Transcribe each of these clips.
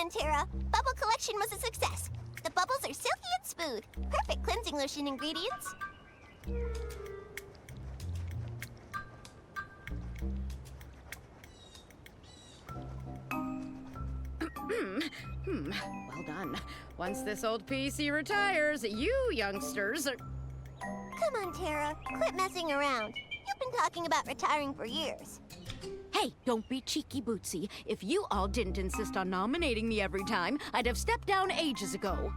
Terra. Bubble collection was a success. The bubbles are silky and smooth. Perfect cleansing lotion ingredients. Well done. Once this old PC retires, you youngsters are... Come on, Terra. Quit messing around. You've been talking about retiring for years. Hey, don't be cheeky, Bootsy. If you all didn't insist on nominating me every time, I'd have stepped down ages ago.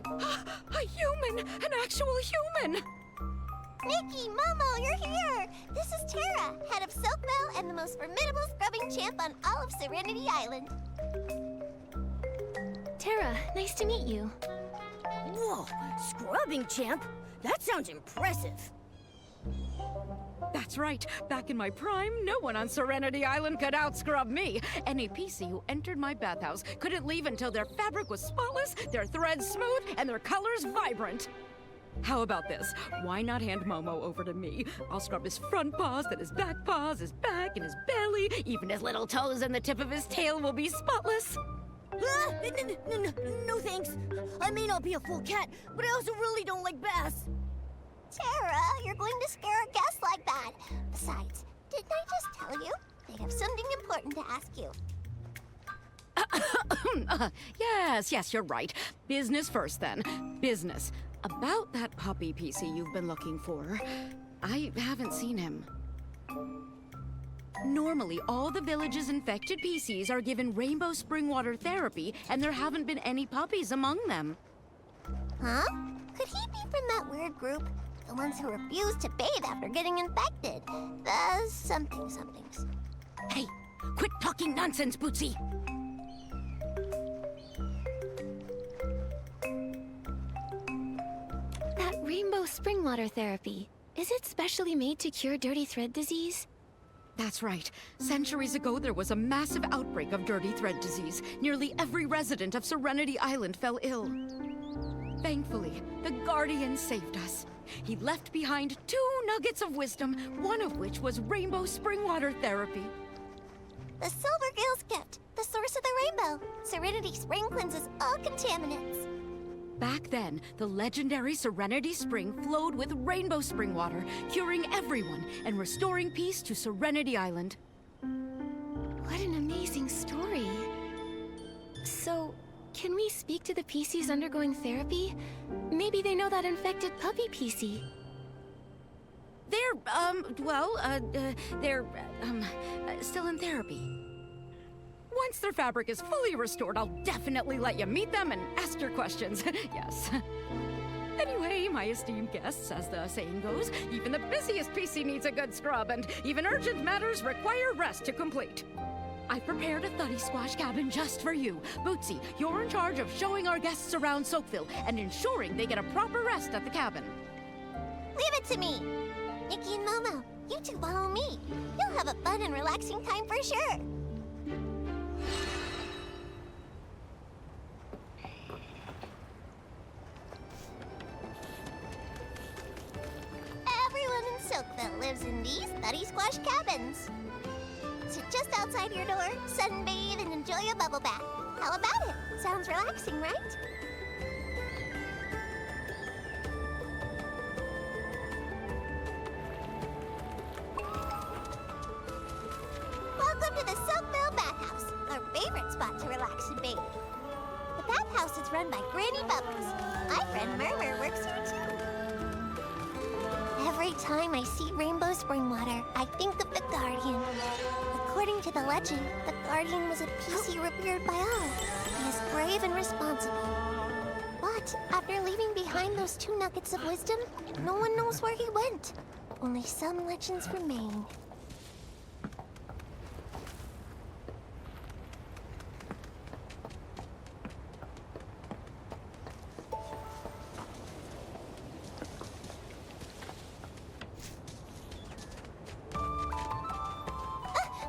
A human! An actual human! Nikki, Momo, you're here! This is Terra, head of Silkbell and the most formidable scrubbing champ on all of Serenity Island. Terra, nice to meet you. Whoa, scrubbing champ? That sounds impressive. That's right. Back in my prime, no one on Serenity Island could out-scrub me. Any PC who entered my bathhouse couldn't leave until their fabric was spotless, their threads smooth, and their colors vibrant. How about this? Why not hand Momo over to me? I'll scrub his front paws, then his back paws, his back, and his belly. Even his little toes and the tip of his tail will be spotless. No thanks. I may not be a full cat, but I also really don't like baths. Terra, you're going to scare a guest like that. Besides, didn't I just tell you? They have something important to ask you. Yes, you're right. Business first, then. Business. About that puppy PC you've been looking for. I haven't seen him. Normally, all the village's infected PCs are given rainbow spring water therapy, and there haven't been any puppies among them. Huh? Could he be from that weird group? The ones who refuse to bathe after getting infected. The somethings. Hey, quit talking nonsense, Bootsy! That rainbow spring water therapy. Is it specially made to cure dirty thread disease? That's right. Centuries ago, there was a massive outbreak of dirty thread disease. Nearly every resident of Serenity Island fell ill. Thankfully, the Guardian saved us. He left behind 2 nuggets of wisdom, one of which was rainbow spring water therapy. The Silver Gill's gift, the source of the rainbow. Serenity Spring cleanses all contaminants. Back then, the legendary Serenity Spring flowed with rainbow spring water, curing everyone and restoring peace to Serenity Island. What an amazing story. So, can we speak to the PCs undergoing therapy? Maybe they know that infected puppy PC. They're still in therapy. Once their fabric is fully restored, I'll definitely let you meet them and ask your questions. Yes. Anyway, my esteemed guests, as the saying goes, even the busiest PC needs a good scrub, and even urgent matters require rest to complete. I've prepared a thuddy squash cabin just for you. Bootsy, you're in charge of showing our guests around Soakville and ensuring they get a proper rest at the cabin. Leave it to me. Nikki and Momo, you two follow me. You'll have a fun and relaxing time for sure. Everyone in Soakville lives in these thuddy squash cabins. Sit just outside your door, sunbathe, and enjoy a bubble bath. How about it? Sounds relaxing, right? Welcome to the Soakville Bathhouse, our favorite spot to relax and bathe. The bathhouse is run by Granny Bubbles. My friend Murmur works here too. Every time I see rainbow spring water, I think of the Guardian. According to the legend, the Guardian was a PC revered by all. He is brave and responsible. But after leaving behind those 2 nuggets of wisdom, no one knows where he went. Only some legends remain.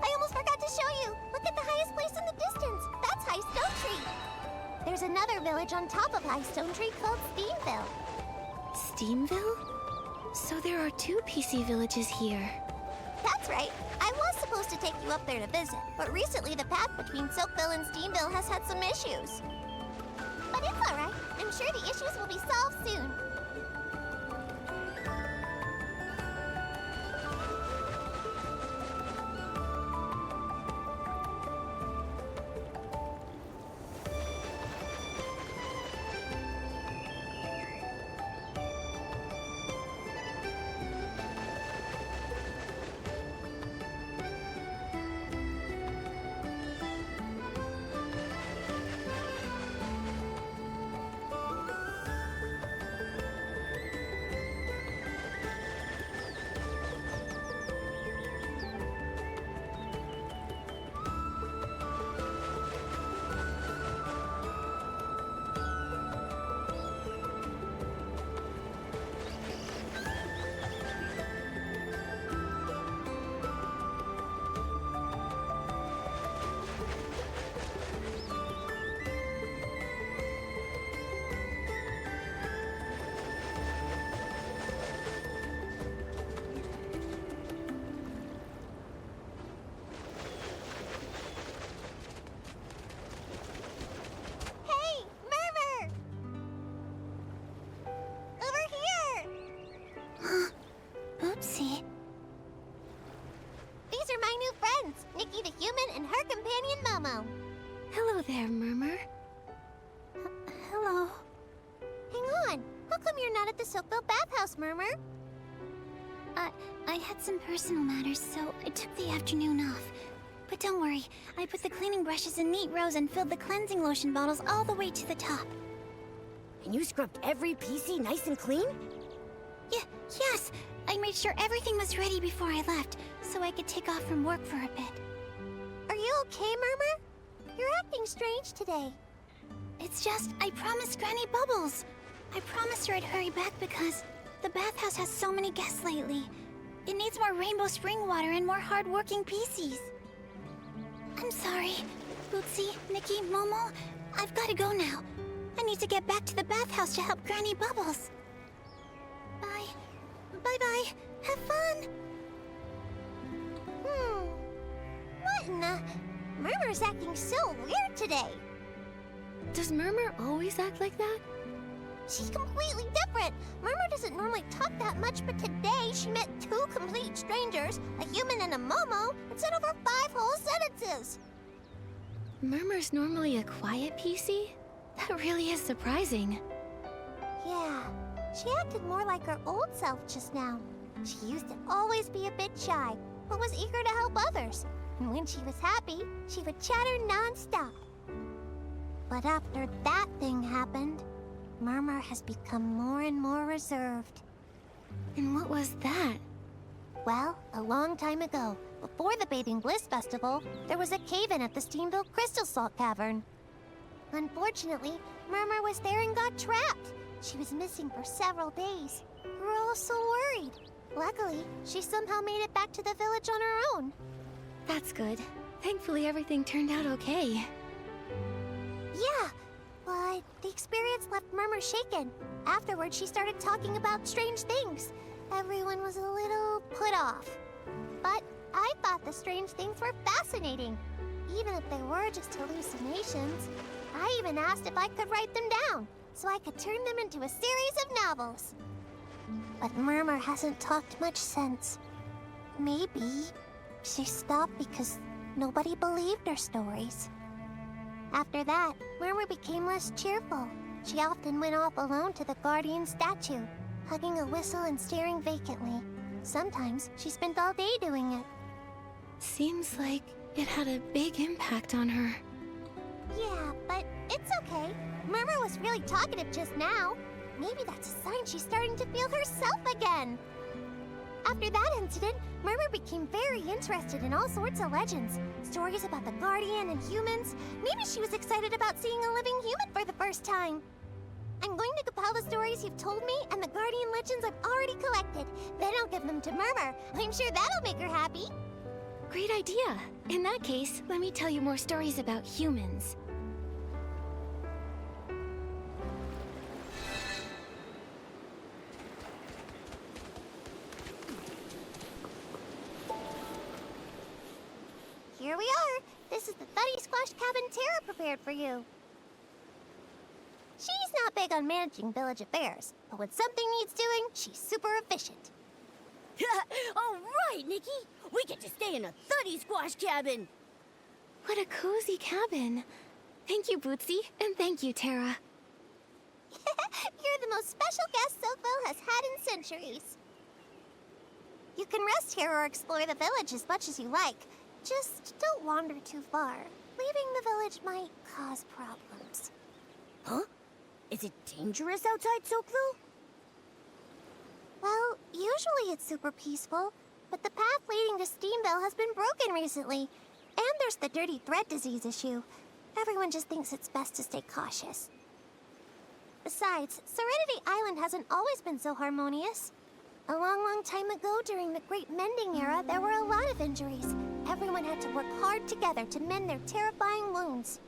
I almost forgot to show you. Look at the highest place in the distance. That's High Stone Tree. There's another village on top of High Stone Tree called Steamville. Steamville? So there are 2 PC villages here. That's right. I was supposed to take you up there to visit, but recently the path between Soakville and Steamville has had some issues. But it's all right. I'm sure the issues will be solved soon. Hey, Murmur! Over here! Oopsie. These are my new friends, Nikki the human and her companion Momo. Hello there, Murmur. Hello. Hang on. How come you're not at the Soakville bathhouse, Murmur? I had some personal matters, so I took the afternoon off. But don't worry, I put the cleaning brushes in neat rows and filled the cleansing lotion bottles all the way to the top. And you scrubbed every PC nice and clean? Yes. I made sure everything was ready before I left, so I could take off from work for a bit. Are you okay, Murmur? You're acting strange today. It's just, I promised Granny Bubbles. I promised her I'd hurry back because the bathhouse has so many guests lately. It needs more rainbow spring water and more hard-working PCs. I'm sorry. Bootsy, Nikki, Momo, I've got to go now. I need to get back to the bathhouse to help Granny Bubbles. Bye. Bye-bye. Have fun. What in the... Murmur's acting so weird today. Does Murmur always act like that? She's completely different. Murmur doesn't normally talk that much, but today she met two complete strangers, a human and a Momo, and said over 5 whole sentences. Murmur's normally a quiet PC? That really is surprising. Yeah, she acted more like her old self just now. She used to always be a bit shy, but was eager to help others. And when she was happy, she would chatter non-stop. But after that thing happened, Murmur has become more and more reserved. And what was that? Well, a long time ago, before the Bathing Bliss Festival, there was a cave-in at the Steamville Crystal Salt Cavern. Unfortunately, Murmur was there and got trapped. She was missing for several days. We were all so worried. Luckily, she somehow made it back to the village on her own. That's good. Thankfully, everything turned out okay. Yeah, but the experience left Murmur shaken. Afterwards, she started talking about strange things. Everyone was a little put off. But I thought the strange things were fascinating, even if they were just hallucinations. I even asked if I could write them down, so I could turn them into a series of novels. But Murmur hasn't talked much since. Maybe she stopped because nobody believed her stories. After that, Murmur became less cheerful. She often went off alone to the Guardian statue, hugging a whistle and staring vacantly. Sometimes she spent all day doing it. Seems like it had a big impact on her. Yeah, but it's okay. Murmur was really talkative just now. Maybe that's a sign she's starting to feel herself again. After that incident, Murmur became very interested in all sorts of legends. Stories about the Guardian and humans. Maybe she was excited about seeing a living human for the first time. I'm going to compile the stories you've told me and the Guardian legends I've already collected. Then I'll give them to Murmur. I'm sure that'll make her happy. Great idea. In that case, let me tell you more stories about humans. Here we are. This is the Thuddy Squash Cabin Terra prepared for you. She's not big on managing village affairs, but when something needs doing, she's super efficient. All right, Nikki. We get to stay in a Thuddy Squash cabin. What a cozy cabin. Thank you, Bootsy, and thank you, Terra. You're the most special guest Silkville has had in centuries. You can rest here or explore the village as much as you like. Just don't wander too far. Leaving the village might cause problems. Huh? Is it dangerous outside Silkville? Well, usually it's super peaceful, but the path leading to Steamville has been broken recently. And there's the dirty thread disease issue. Everyone just thinks it's best to stay cautious. Besides, Serenity Island hasn't always been so harmonious. A long time ago, during the Great Mending Era, there were a lot of injuries. Everyone had to work hard together to mend their terrifying wounds.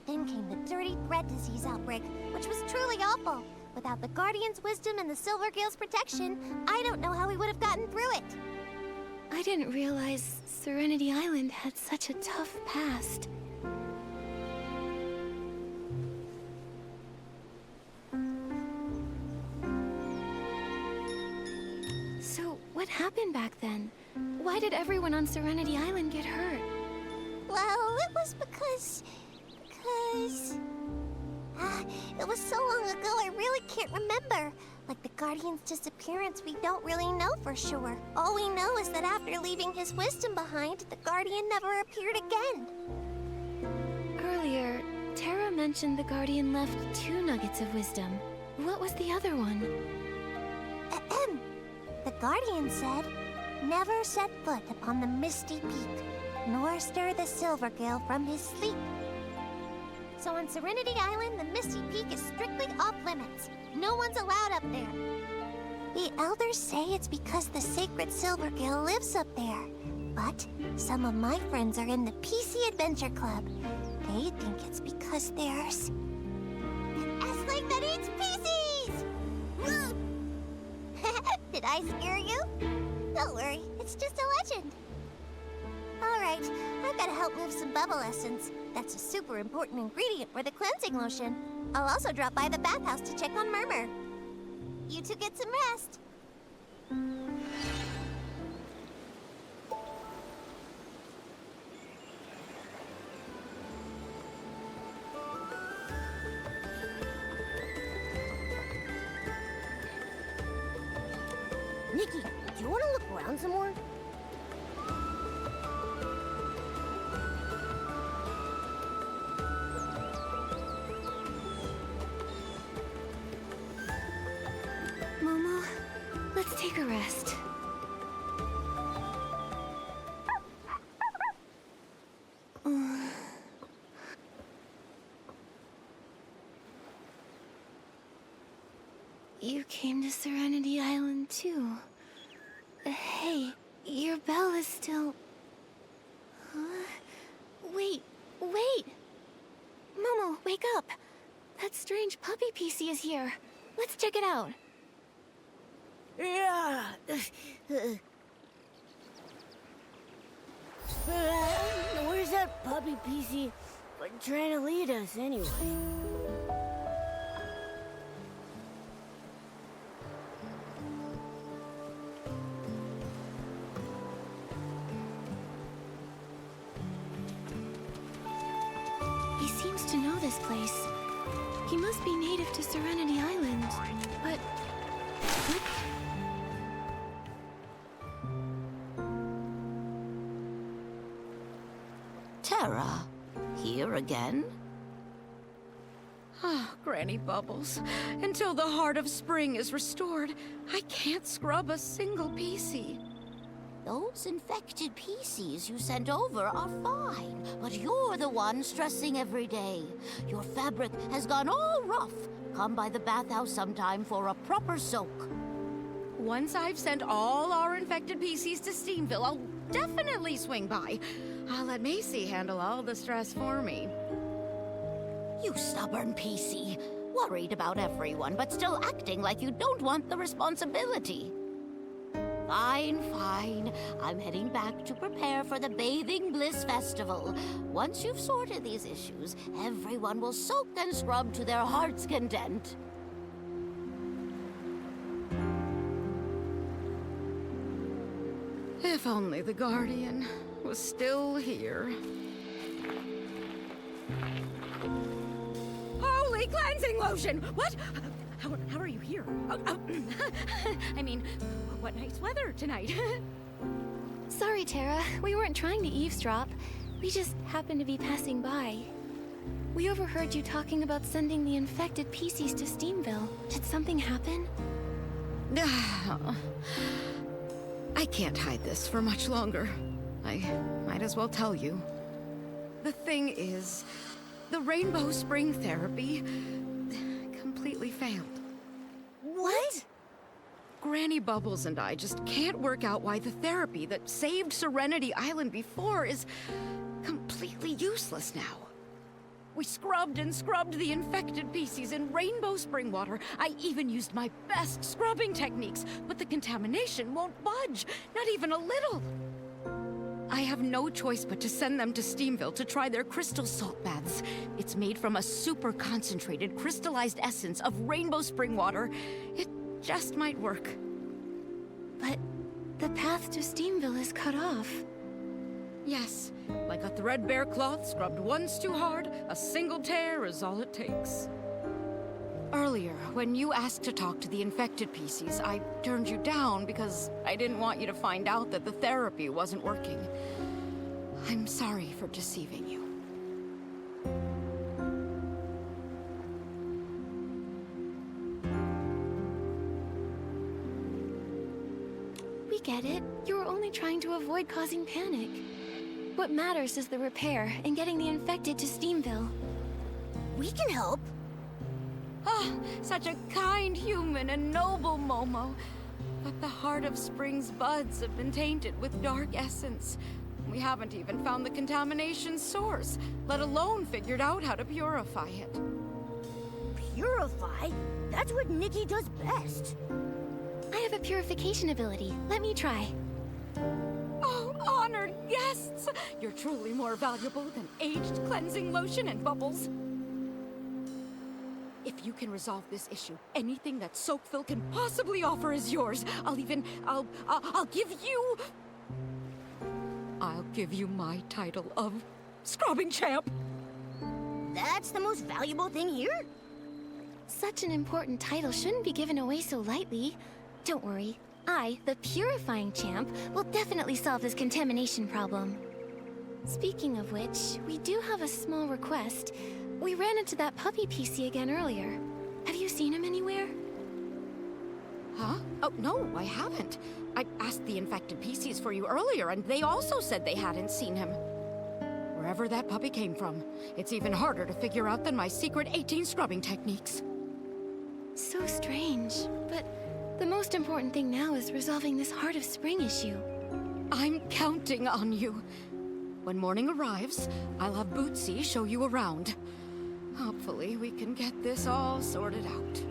Then came the dirty thread disease outbreak, which was truly awful. Without the Guardian's wisdom and the Silvergale's protection, I don't know how we would have gotten through it. I didn't realize Serenity Island had such a tough past. So, what happened back then? Why did everyone on Serenity Island get hurt? Well, it was because... it was so long ago I really can't remember. Like the Guardian's disappearance, we don't really know for sure. All we know is that after leaving his wisdom behind, the Guardian never appeared again. Earlier, Terra mentioned the Guardian left 2 nuggets of wisdom. What was the other one? Ahem. Guardian said, never set foot upon the misty peak, nor stir the Silvergill from his sleep. So on Serenity Island, the Misty Peak is strictly off limits. No one's allowed up there. The elders say it's because the sacred Silvergill lives up there. But some of my friends are in the PC Adventure Club. They think it's because there's an S-Link that eats PCs! Did I scare you? Don't worry, it's just a legend. Alright, I've gotta help move some bubble essence. That's a super important ingredient for the cleansing lotion. I'll also drop by the bathhouse to check on Murmur. You two get some rest. Nikki, do you want to look around some more? Momo, let's take a rest. You came to Serenity Island too. Hey, your bell is still... Huh? Wait! Momo, wake up! That strange puppy PC is here. Let's check it out. Yeah. Where's that puppy PC trying to lead us anyway? He seems to know this place. He must be native to Serenity Island. But... what? Terra, here again? Ah, Granny Bubbles. Until the heart of spring is restored, I can't scrub a single PC. Those infected PCs you sent over are fine, but you're the one stressing every day. Your fabric has gone all rough. Come by the bathhouse sometime for a proper soak. Once I've sent all our infected PCs to Steamville, I'll definitely swing by. I'll let Macy handle all the stress for me. You stubborn PC. Worried about everyone, but still acting like you don't want the responsibility. Fine. I'm heading back to prepare for the Bathing Bliss Festival. Once you've sorted these issues, everyone will soak and scrub to their heart's content. If only the Guardian was still here. Holy cleansing lotion! What? How are you here? I mean, what nice weather tonight. Sorry, Terra. We weren't trying to eavesdrop. We just happened to be passing by. We overheard you talking about sending the infected PCs to Steamville. Did something happen? I can't hide this for much longer. I might as well tell you. The thing is, the Rainbow Spring therapy completely failed. What? Granny Bubbles and I just can't work out why the therapy that saved Serenity Island before is completely useless now. We scrubbed and scrubbed the infected PCs in Rainbow Spring water. I even used my best scrubbing techniques, but the contamination won't budge, not even a little. I have no choice but to send them to Steamville to try their crystal salt baths. It's made from a super concentrated crystallized essence of Rainbow Spring water. It just might work. But the path to Steamville is cut off. Yes, like a threadbare cloth scrubbed once too hard, a single tear is all it takes. Earlier, when you asked to talk to the infected PCs, I turned you down because I didn't want you to find out that the therapy wasn't working. I'm sorry for deceiving you. get it. You're only trying to avoid causing panic. What matters is the repair and getting the infected to Steamville. We can help. Oh, such a kind human and noble Momo. But the Heart of Spring's buds have been tainted with dark essence. We haven't even found the contamination source, let alone figured out how to purify it. Purify? That's what Nikki does best. I have a purification ability. Let me try. Oh, honored guests! You're truly more valuable than aged cleansing lotion and bubbles. If you can resolve this issue, anything that Soakville can possibly offer is yours. I'll give you my title of Scrubbing Champ. That's the most valuable thing here? Such an important title shouldn't be given away so lightly. Don't worry. I, the Purifying Champ, will definitely solve this contamination problem. Speaking of which, we do have a small request. We ran into that puppy PC again earlier. Have you seen him anywhere? Huh? Oh, no, I haven't. I asked the infected PCs for you earlier, and they also said they hadn't seen him. Wherever that puppy came from, it's even harder to figure out than my secret 18 scrubbing techniques. So strange, but the most important thing now is resolving this Heart of Spring issue. I'm counting on you. When morning arrives, I'll have Bootsy show you around. Hopefully, we can get this all sorted out.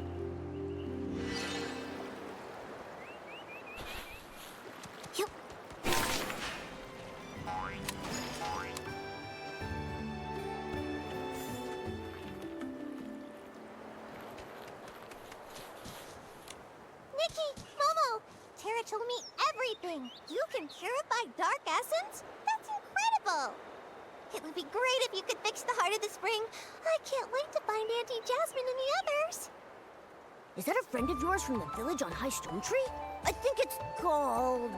Nikki, Momo, Tara told me everything. You can purify dark essence? That's incredible. It would be great if you could fix the Heart of the Spring. I can't wait to find Auntie Jasmine and the others. Is that a friend of yours from the village on High Stone Tree? I think it's called...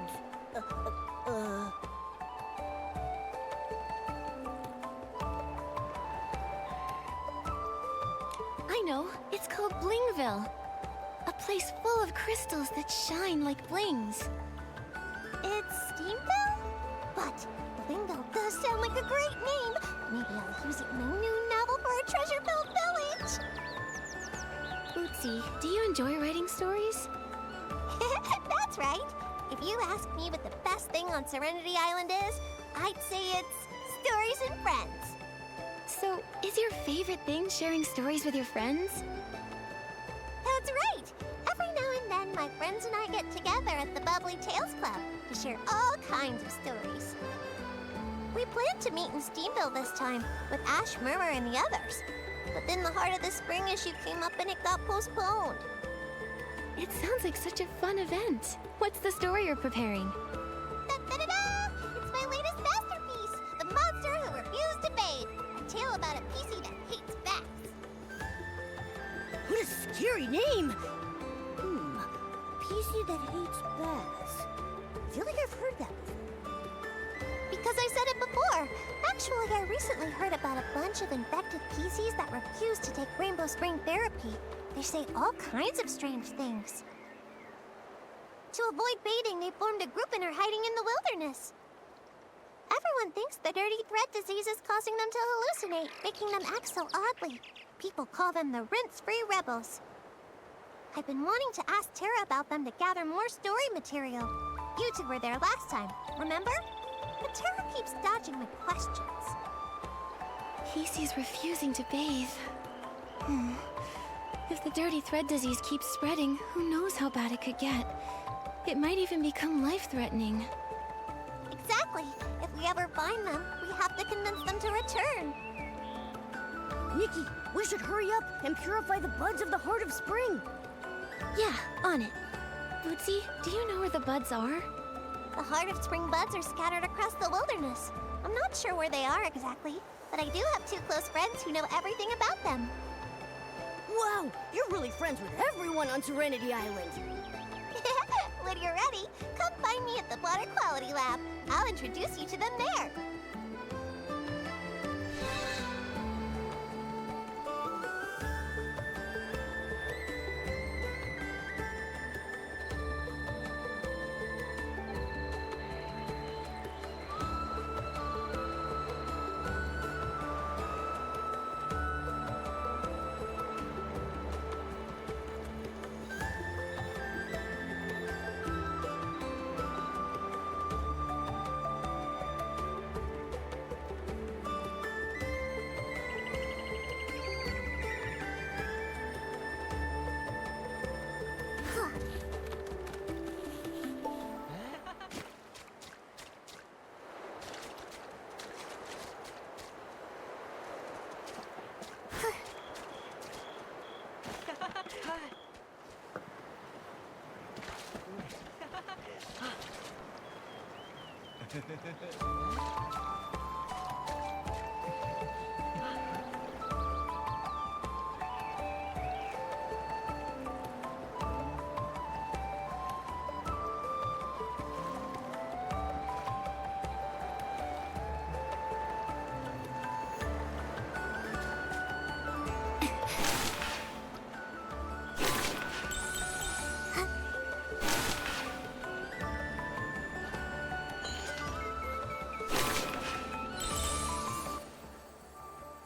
I know. It's called Blingville. A place full of crystals that shine like blings. It's Steamville? But Blingville does sound like a great name. Maybe I'll use it in my new novel for a treasure-filled village. Bootsy, do you enjoy writing stories? That's right. If you ask me what the best thing on Serenity Island is, I'd say it's stories and friends. So, is your favorite thing sharing stories with your friends? That's right. Every now and then, my friends and I get together at the Bubbly Tales Club to share all kinds of stories. We planned to meet in Steamville this time with Ash, Murmur, and the others. But then the Heart of the Spring issue came up and it got postponed. It sounds like such a fun event. What's the story you're preparing? Da-da-da-da! It's my latest masterpiece, The Monster Who Refused to Bathe. A tale about a PC that hates baths. What a scary name! PC that hates baths. I feel like I've heard that before. Because I said it before. Actually, I recently heard about a bunch of infected PCs that refuse to take Rainbow Spring therapy. They say all kinds of strange things. To avoid bathing, they formed a group and are hiding in the wilderness. Everyone thinks the dirty thread disease is causing them to hallucinate, making them act so oddly. People call them the rinse-free rebels. I've been wanting to ask Tara about them to gather more story material. You two were there last time, remember? But Tara keeps dodging my questions. PC's refusing to bathe. If the dirty thread disease keeps spreading, who knows how bad it could get. It might even become life-threatening. Exactly. If we ever find them, we have to convince them to return. Nikki, we should hurry up and purify the buds of the Heart of Spring. Yeah, on it. Bootsy, do you know where the buds are? The Heart of Spring buds are scattered across the wilderness. I'm not sure where they are exactly, but I do have two close friends who know everything about them. Wow, you're really friends with everyone on Serenity Island. When you're ready, come find me at the Water Quality Lab. I'll introduce you to them there.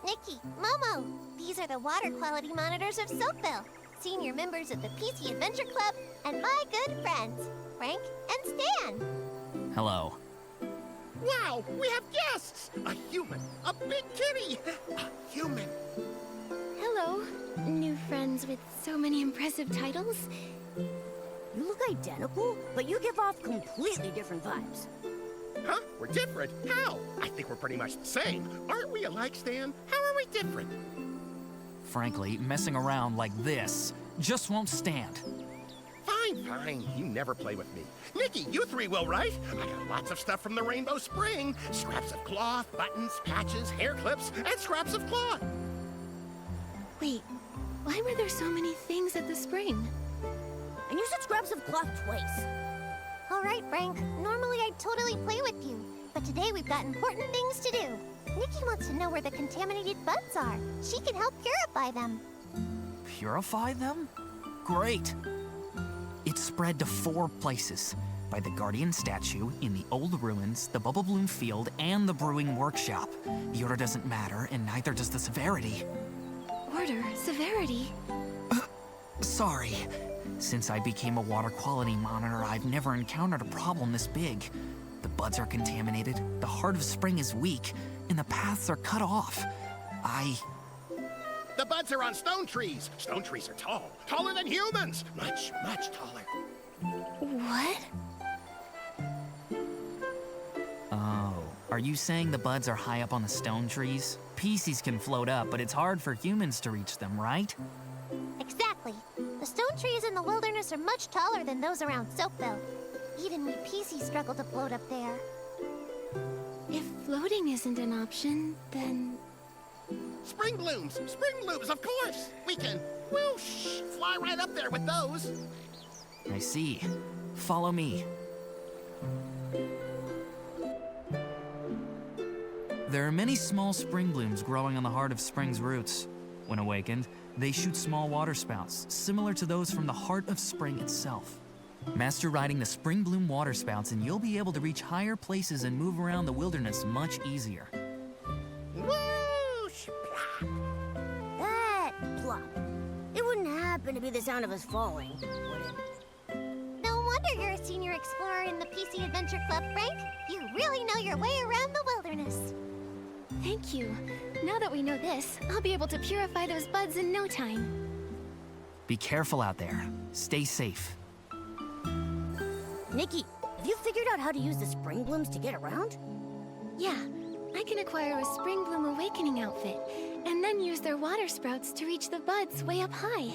Nikki, Momo, these are the water quality monitors of Soapville, senior members of the PC Adventure Club, and my good friends, Frank and Stan. Hello. Wow, we have guests! A human, a big kitty, a human. Hello, new friends with so many impressive titles. You look identical, but you give off completely different vibes. Huh? We're different? How? I think we're pretty much the same. Aren't we alike, Stan? How are we different? Frankly, messing around like this just won't stand. Fine, fine. You never play with me. Nikki, you three will, right? I got lots of stuff from the Rainbow Spring. Scraps of cloth, buttons, patches, hair clips, and scraps of cloth. Wait, why were there so many things at the spring? And you said scraps of cloth twice. All right, Frank, normally I'd totally play with you, but today we've got important things to do. Nikki wants to know where the contaminated buds are. She can help purify them. Purify them? Great. It's spread to 4 places. By the Guardian statue, in the old ruins, the Bubble Bloom field, and the brewing workshop. The order doesn't matter, and neither does the severity. Order, severity. Sorry. Since I became a water quality monitor, I've never encountered a problem this big. The buds are contaminated, the heart of spring is weak, and the paths are cut off. The buds are on stone trees. Stone trees are tall. Taller than humans. Much, much taller. What? Oh, are you saying the buds are high up on the stone trees? PCs can float up, but it's hard for humans to reach them, right? Exactly. The stone trees in the wilderness are much taller than those around Soapville. Even we PCs struggle to float up there. If floating isn't an option, then... Spring blooms, of course. We can, whoosh, fly right up there with those. I see. Follow me. There are many small spring blooms growing on the heart of spring's roots. When awakened, they shoot small water spouts, similar to those from the heart of spring itself. Master riding the spring bloom water spouts and you'll be able to reach higher places and move around the wilderness much easier. Whoosh! That plop. It wouldn't happen to be the sound of us falling, would it? No wonder you're a senior explorer in the PC Adventure Club, Frank. You really know your way around the wilderness. Thank you. Now that we know this, I'll be able to purify those buds in no time. Be careful out there. Stay safe. Nikki, have you figured out how to use the spring blooms to get around? Yeah, I can acquire a Spring Bloom Awakening outfit, and then use their water sprouts to reach the buds way up high.